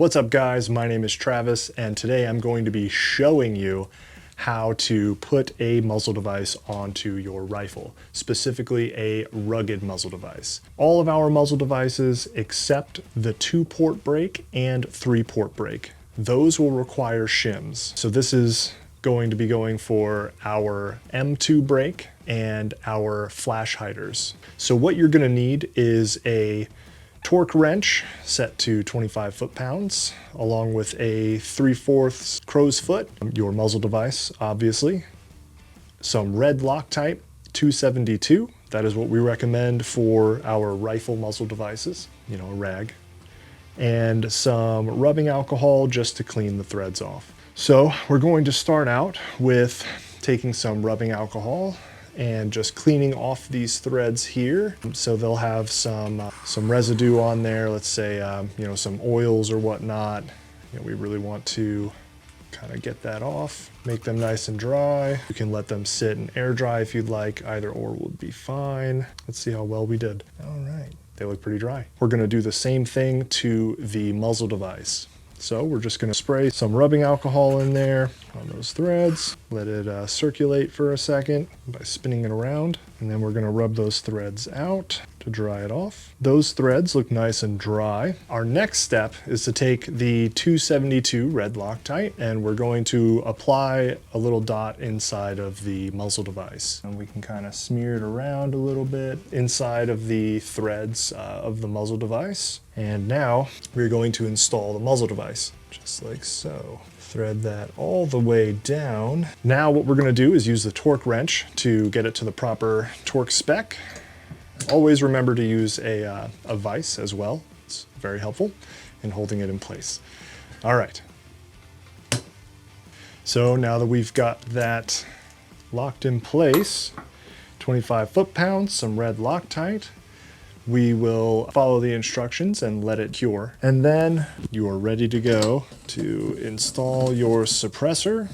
What's up guys, my name is Travis and today I'm going to be showing you how to put a muzzle device onto your rifle, specifically a rugged muzzle device. All of our muzzle devices except the 2-port brake and 3-port brake, those will require shims. So this is going to be going for our M2 brake and our flash hiders. So what you're going to need is a torque wrench set to 25 foot-pounds, along with a 3/4 crow's foot, your muzzle device, obviously. Some red Loctite 272, that is what we recommend for our rifle muzzle devices, you know, a rag. And some rubbing alcohol just to clean the threads off. So we're going to start out with taking some rubbing alcohol and just cleaning off these threads here. So they'll have some residue on there, let's say, you know, some oils or whatnot. You know, we really want to kind of get that off, make them nice and dry. You can let them sit and air dry if you'd like, either or would be fine. Let's see how well we did. All right, they look pretty dry. We're gonna do the same thing to the muzzle device. So we're just gonna spray some rubbing alcohol in there on those threads, let it circulate for a second by spinning it around, and then we're gonna rub those threads out to dry it off. Those threads look nice and dry. Our next step is to take the 272 red Loctite and we're going to apply a little dot inside of the muzzle device. And we can kind of smear it around a little bit inside of the threads of the muzzle device. And now we're going to install the muzzle device, just like so. Thread that all the way down. Now what we're gonna do is use the torque wrench to get it to the proper torque spec. Always remember to use a vise as well. It's very helpful in holding it in place. All right. So now that we've got that locked in place, 25 foot-pounds, some red Loctite, we will follow the instructions and let it cure. And then you are ready to go to install your suppressor.